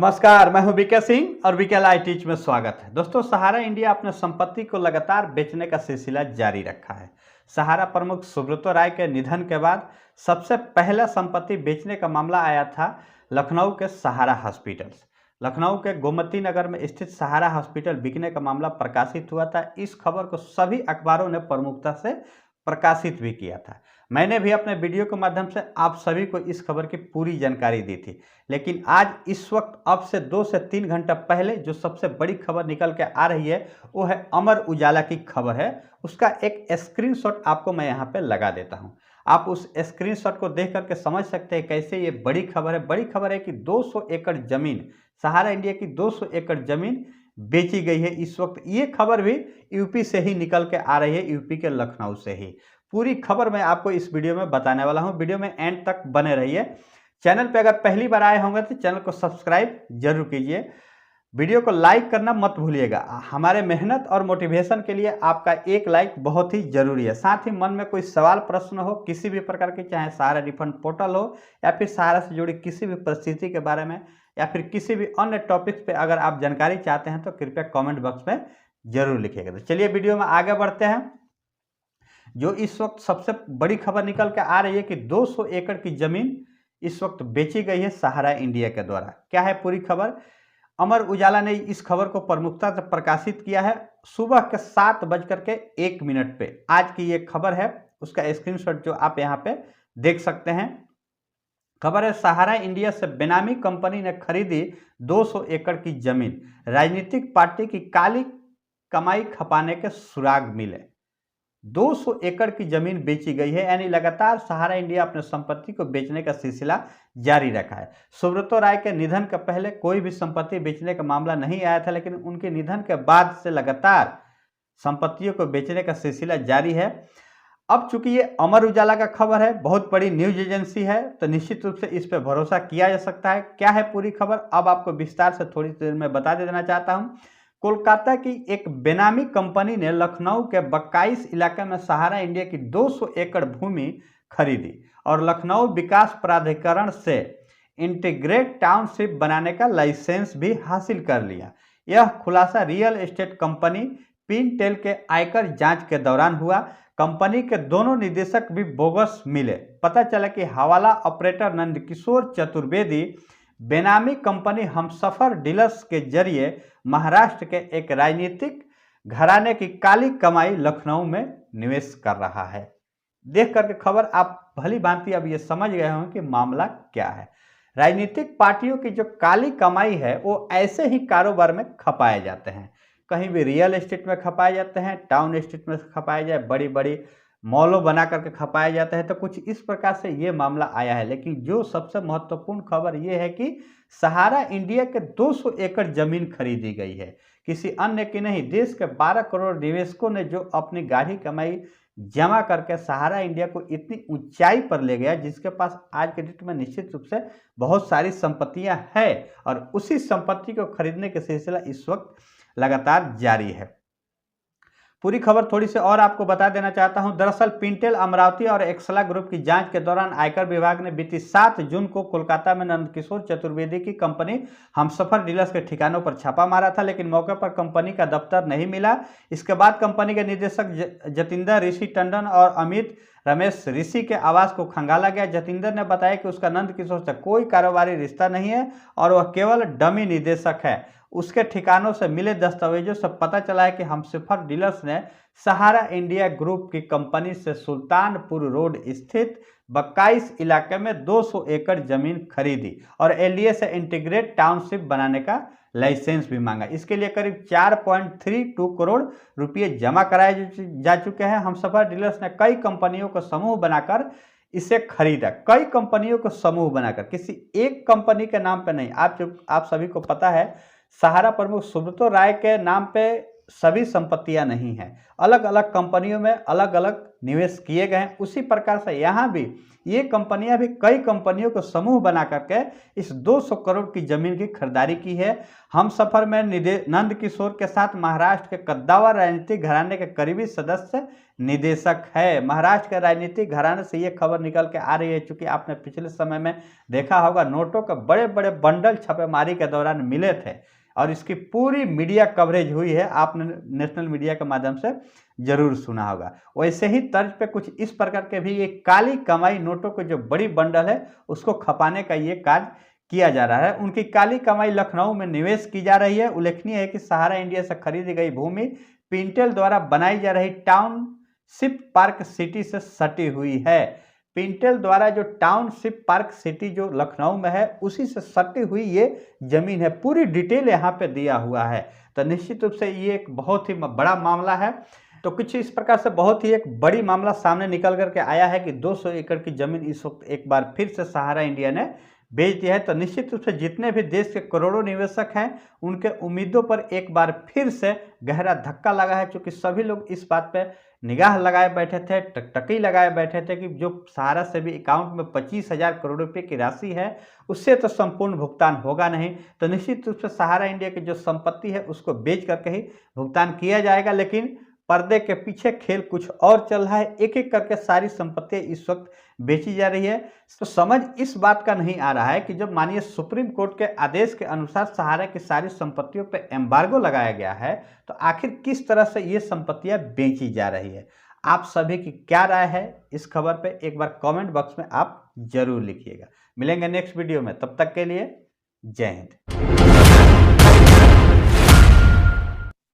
नमस्कार, मैं हूं बीके सिंह और बीके लाइव टीच में स्वागत है। दोस्तों, सहारा इंडिया अपने संपत्ति को लगातार बेचने का सिलसिला जारी रखा है। सहारा प्रमुख सुब्रतो राय के निधन के बाद सबसे पहला संपत्ति बेचने का मामला आया था लखनऊ के सहारा हॉस्पिटल्स। लखनऊ के गोमती नगर में स्थित सहारा हॉस्पिटल बिकने का मामला प्रकाशित हुआ था। इस खबर को सभी अखबारों ने प्रमुखता से प्रकाशित भी किया था। मैंने भी अपने वीडियो के माध्यम से आप सभी को इस खबर की पूरी जानकारी दी थी, लेकिन आज इस वक्त अब से 2 से 3 घंटा पहले जो सबसे बड़ी खबर निकल के आ रही है वो है अमर उजाला की खबर है। उसका एक स्क्रीनशॉट आपको मैं यहाँ पे लगा देता हूँ। आप उस स्क्रीनशॉट को देख करके समझ सकते हैं कैसे ये बड़ी खबर है। बड़ी खबर है कि 200 एकड़ जमीन, सहारा इंडिया की 200 एकड़ जमीन बेची गई है। इस वक्त ये खबर भी यूपी से ही निकल के आ रही है, यूपी के लखनऊ से ही। पूरी खबर मैं आपको इस वीडियो में बताने वाला हूं। वीडियो में एंड तक बने रहिए। चैनल पे अगर पहली बार आए होंगे तो चैनल को सब्सक्राइब जरूर कीजिए। वीडियो को लाइक करना मत भूलिएगा। हमारे मेहनत और मोटिवेशन के लिए आपका एक लाइक बहुत ही जरूरी है। साथ ही मन में कोई सवाल प्रश्न हो किसी भी प्रकार के, चाहे सहारा रिफंड पोर्टल हो या फिर सहारा से जुड़ी किसी भी परिस्थिति के बारे में या फिर किसी भी अन्य टॉपिक्स पे अगर आप जानकारी चाहते हैं तो कृपया कमेंट बॉक्स में जरूर लिखिएगा। तो चलिए वीडियो में आगे बढ़ते हैं। जो इस वक्त सबसे बड़ी खबर निकल के आ रही है कि 200 एकड़ की जमीन इस वक्त बेची गई है सहारा इंडिया के द्वारा। क्या है पूरी खबर? अमर उजाला ने इस खबर को प्रमुखता से प्रकाशित किया है सुबह के 7:01 पे। आज की ये खबर है, उसका स्क्रीनशॉट जो आप यहाँ पे देख सकते हैं। खबर है, सहारा इंडिया से बेनामी कंपनी ने खरीदी 200 एकड़ की जमीन, राजनीतिक पार्टी की काली कमाई खपाने के सुराग मिले। 200 एकड़ की जमीन बेची गई है, यानी लगातार सहारा इंडिया अपने संपत्ति को बेचने का सिलसिला जारी रखा है। सुब्रतो राय के निधन के पहले कोई भी संपत्ति बेचने का मामला नहीं आया था, लेकिन उनके निधन के बाद से लगातार संपत्तियों को बेचने का सिलसिला जारी है। अब चूंकि ये अमर उजाला का खबर है, बहुत बड़ी न्यूज एजेंसी है, तो निश्चित रूप से इस पर भरोसा किया जा सकता है। क्या है पूरी खबर, अब आपको विस्तार से थोड़ी देर में बता देना चाहता हूं। कोलकाता की एक बेनामी कंपनी ने लखनऊ के 22 इलाके में सहारा इंडिया की 200 एकड़ भूमि खरीदी और लखनऊ विकास प्राधिकरण से इंटीग्रेट टाउनशिप बनाने का लाइसेंस भी हासिल कर लिया। यह खुलासा रियल एस्टेट कंपनी पिनटेल के आयकर जांच के दौरान हुआ। कंपनी के दोनों निदेशक भी बोगस मिले। पता चला कि हवाला ऑपरेटर नंदकिशोर चतुर्वेदी बेनामी कंपनी हमसफर डीलर्स के जरिए महाराष्ट्र के एक राजनीतिक घराने की काली कमाई लखनऊ में निवेश कर रहा है। देख करके खबर आप भली भांति अब ये समझ गए होंगे कि मामला क्या है। राजनीतिक पार्टियों की जो काली कमाई है वो ऐसे ही कारोबार में खपाए जाते हैं। कहीं भी रियल एस्टेट में खपाए जाते हैं, टाउन एस्टेट में खपाए जाए, बड़ी बड़ी मॉलों बना करके खपाए जाते हैं। तो कुछ इस प्रकार से ये मामला आया है। लेकिन जो सबसे महत्वपूर्ण खबर ये है कि सहारा इंडिया के 200 एकड़ जमीन खरीदी गई है, किसी अन्य की नहीं। देश के 12 करोड़ निवेशकों ने जो अपनी गाढ़ी कमाई जमा करके सहारा इंडिया को इतनी ऊंचाई पर ले गया, जिसके पास आज के डेट में निश्चित रूप से बहुत सारी संपत्तियां हैं और उसी संपत्ति को खरीदने का सिलसिला इस वक्त लगातार जारी है। पूरी खबर थोड़ी सी और आपको बता देना चाहता हूं। दरअसल पिंटेल अमरावती और एक्सला ग्रुप की जांच के दौरान आयकर विभाग ने बीती 7 जून को कोलकाता में नंदकिशोर चतुर्वेदी की कंपनी हमसफर डीलर्स के ठिकानों पर छापा मारा था, लेकिन मौके पर कंपनी का दफ्तर नहीं मिला। इसके बाद कंपनी के निदेशक जतिंदर ऋषि टंडन और अमित रमेश ऋषि के आवास को खंगाला गया। जतिंदर ने बताया कि उसका नंदकिशोर से कोई कारोबारी रिश्ता नहीं है और वह केवल डमी निदेशक है। उसके ठिकानों से मिले दस्तावेजों से पता चला है कि हमसफर डीलर्स ने सहारा इंडिया ग्रुप की कंपनी से सुल्तानपुर रोड स्थित 22 इलाके में 200 एकड़ जमीन खरीदी और एलडीए से इंटीग्रेट टाउनशिप बनाने का लाइसेंस भी मांगा। इसके लिए करीब 4.32 करोड़ रुपये जमा कराए जा चुके हैं। हमसफर डीलर्स ने कई कंपनियों को समूह बनाकर इसे खरीदा। कई कंपनियों को समूह बनाकर, किसी एक कंपनी के नाम पे नहीं। आप सभी को पता है सहारा प्रमुख सुब्रतो राय के नाम पे सभी संपत्तियां नहीं हैं। अलग अलग कंपनियों में अलग अलग निवेश किए गए हैं, उसी प्रकार से यहाँ भी ये कंपनियां भी कई कंपनियों को समूह बना करके इस 200 करोड़ की जमीन की खरीदारी की है। हम सफर में नंद किशोर के साथ महाराष्ट्र के कद्दावर राजनीतिक घराने के करीबी सदस्य निदेशक है। महाराष्ट्र के राजनीतिक घराने से ये खबर निकल के आ रही है, चूंकि आपने पिछले समय में देखा होगा नोटों के बड़े बड़े बंडल छापेमारी के दौरान मिले थे और इसकी पूरी मीडिया कवरेज हुई है, आपने नेशनल मीडिया के माध्यम से जरूर सुना होगा। वैसे ही तर्ज पे कुछ इस प्रकार के भी एक काली कमाई नोटों के जो बड़ी बंडल है उसको खपाने का ये कार्य किया जा रहा है। उनकी काली कमाई लखनऊ में निवेश की जा रही है। उल्लेखनीय है कि सहारा इंडिया से खरीदी गई भूमि पिंटेल द्वारा बनाई जा रही टाउनशिप पार्क सिटी से सटी हुई है। पिंटेल द्वारा जो टाउनशिप पार्क सिटी जो लखनऊ में है उसी से सटी हुई ये जमीन है। पूरी डिटेल यहाँ पे दिया हुआ है। तो निश्चित रूप से ये एक बहुत ही बड़ा मामला है। तो कुछ इस प्रकार से बहुत ही एक बड़ी मामला सामने निकल करके आया है कि 200 एकड़ की जमीन इस वक्त एक बार फिर से सहारा इंडिया ने बेच दिया है। तो निश्चित रूप से जितने भी देश के करोड़ों निवेशक हैं उनके उम्मीदों पर एक बार फिर से गहरा धक्का लगा है, क्योंकि सभी लोग इस बात पे निगाह लगाए बैठे थे, टकटकी लगाए बैठे थे कि जो सहारा से भी अकाउंट में 25,000 करोड़ रुपए की राशि है उससे तो संपूर्ण भुगतान होगा नहीं। तो निश्चित रूप से सहारा इंडिया की जो संपत्ति है उसको बेच करके ही भुगतान किया जाएगा। लेकिन पर्दे के पीछे खेल कुछ और चल रहा है। एक एक करके सारी संपत्तियां इस वक्त बेची जा रही है। तो समझ इस बात का नहीं आ रहा है कि जब माननीय सुप्रीम कोर्ट के आदेश के अनुसार सहारा की सारी संपत्तियों पर एम्बार्गो लगाया गया है तो आखिर किस तरह से ये संपत्तियां बेची जा रही है। आप सभी की क्या राय है इस खबर पे एक बार कमेंट बॉक्स में आप जरूर लिखिएगा। मिलेंगे नेक्स्ट वीडियो में, तब तक के लिए जय हिंद।